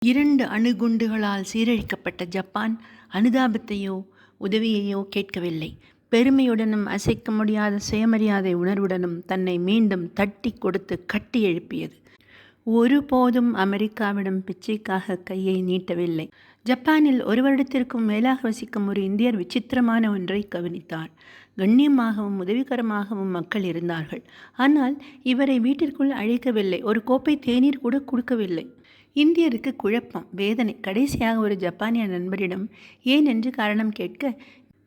2 அணுகுண்டுகளால் சீரழிக்கப்பட்ட Japan அனுதாபத்தையோ உதவியையோ கேட்கவில்லை. பெருமையுடனும் அசைக்க முடியாத சுயமரியாதை உணர்வுடனும் தன்னை மீண்டும் தட்டி கொடுத்து கட்டி எழுப்பியது. ஒருபோதும் அமெரிக்காவிடம் பிச்சைக்காக கையை நீட்டவில்லை. ஜப்பானில் 1 வருடத்திற்கும் மேலாக வசிக்கும் ஒரு இந்தியர் விசித்திரமான ஒன்றை கவனித்தார். கண்ணியமாகவும் உதவிகரமாகவும் மக்கள் இருந்தார்கள். ஆனால் இவரை வீட்டிற்குள் அழைக்கவில்லை. ஒரு கோப்பை தேநீர் கூட கொடுக்கவில்லை. இந்தியருக்கு குழப்பம், வேதனை. கடைசியாக ஒரு ஜப்பானிய நண்பரிடம் ஏன் என்று காரணம் கேட்க,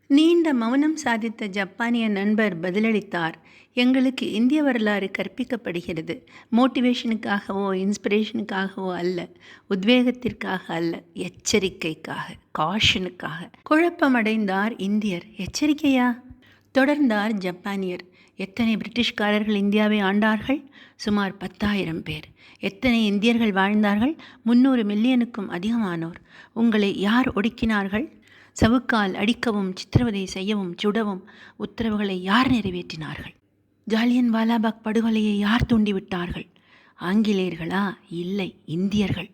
நீண்ட மௌனம் சாதித்த ஜப்பானிய நண்பர் பதிலளித்தார், எங்களுக்கு இந்திய வரலாறு கற்பிக்கப்படுகிறது. மோட்டிவேஷனுக்காகவோ இன்ஸ்பிரேஷனுக்காகவோ அல்ல, உத்வேகத்திற்காக அல்ல, எச்சரிக்கைக்காக, காஷனுக்காக. குழப்பமடைந்தார் இந்தியர். எச்சரிக்கையா? தொடர்ந்தார் ஜப்பானியர். எத்தனை பிரிட்டிஷ்காரர்கள் இந்தியாவை ஆண்டார்கள்? சுமார் 10,000 பேர். எத்தனை இந்தியர்கள் வாழ்ந்தார்கள்? 300 மில்லியனுக்கும் அதிகமானோர். உங்களை யார் ஒடுக்கினார்கள்? சவுக்கால் அடிக்கவும் சித்திரவதை செய்யவும் சுடவும் உத்தரவுகளை யார் நிறைவேற்றினார்கள்? ஜாலியன் வாலாபாக் படுகொலையை யார் தூண்டிவிட்டார்கள்? ஆங்கிலேயர்களா? இல்லை, இந்தியர்கள்.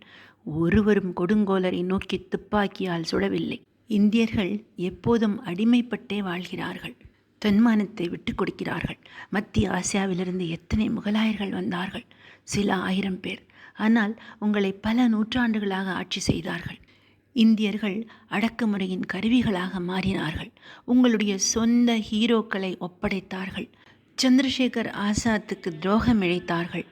ஒருவரும் கொடுங்கோலரை நோக்கி துப்பாக்கியால் சுடவில்லை. இந்தியர்கள் எப்போதும் அடிமைப்பட்டே வாழ்கிறார்கள். தன்மானத்தை விட்டு கொடுக்கிறார்கள். மத்திய ஆசியாவிலிருந்து எத்தனை முகலாயர்கள் வந்தார்கள்? சில 1000 பேர். ஆனால் உங்களை பல நூற்றாண்டுகளாக ஆட்சி செய்தார்கள். இந்தியர்கள் அடக்குமுறையின் கருவிகளாக மாறினார்கள். உங்களுடைய சொந்த ஹீரோக்களை ஒப்படைத்தார்கள். சந்திரசேகர் ஆசாத்துக்கு துரோகம் இழைத்தார்கள்.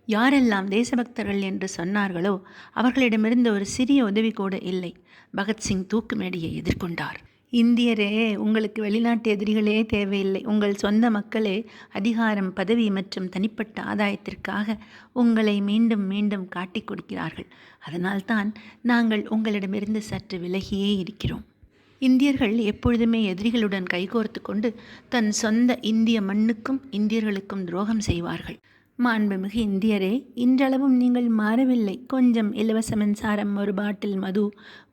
யாரெல்லாம் தேசபக்தர்கள் என்று சொன்னார்களோ அவர்களிடமிருந்து ஒரு சிறிய உதவி கூட இல்லை. பகத்சிங் தூக்கு மேடையை எதிர்கொண்டார். இந்தியரே, உங்களுக்கு வெளிநாட்டு எதிரிகளே தேவையில்லை. உங்கள் சொந்த மக்களே அதிகாரம், பதவி மற்றும் தனிப்பட்ட ஆதாயத்திற்காக உங்களை மீண்டும் மீண்டும் காட்டிக் கொடுக்கிறார்கள். அதனால்தான் நாங்கள் உங்களிடமிருந்து சற்று விலகியே இருக்கிறோம். இந்தியர்கள் எப்பொழுதுமே எதிரிகளுடன் கைகோர்த்து கொண்டு தன் சொந்த இந்திய மண்ணுக்கும் இந்தியர்களுக்கும் துரோகம் செய்வார்கள். மாண்புமிகு இந்தியரே, இன்றளவும் நீங்கள் மாறவில்லை. கொஞ்சம் இலவச மின்சாரம், ஒரு பாட்டில் மது,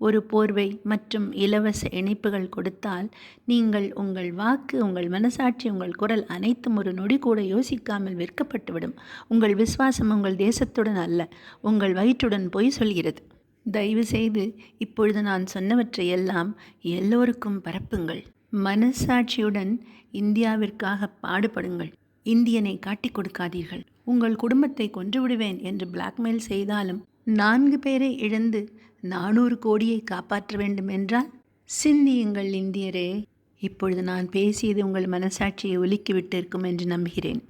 ஒரு போர்வை மற்றும் இலவச இணைப்புகள் கொடுத்தால் நீங்கள் உங்கள் வாக்கு, உங்கள் மனசாட்சி, உங்கள் குரல் அனைத்தும் ஒரு நொடி கூட யோசிக்காமல் விற்கப்பட்டுவிடும். உங்கள் விசுவாசம் உங்கள் தேசத்துடன் அல்ல, உங்கள் வயிற்றுடன் பொய் சொல்கிறது. தயவு செய்து இப்பொழுது நான் சொன்னவற்றை எல்லாம் எல்லோருக்கும் பரப்புங்கள். மனசாட்சியுடன் இந்தியாவிற்காக பாடுபடுங்கள். இந்தியனை காட்டிக் கொடுக்காதீர்கள். உங்கள் குடும்பத்தை கொன்றுவிடுவேன் என்று பிளாக்மெயில் செய்தாலும் 4 பேரை இழந்து 400 கோடியை காப்பாற்ற வேண்டும் என்றால் சிந்தியுங்கள் இந்தியரே. இப்பொழுது நான் பேசியது உங்கள் மனசாட்சியை உலுக்கிவிட்டிருக்கும் என்று நம்புகிறேன்.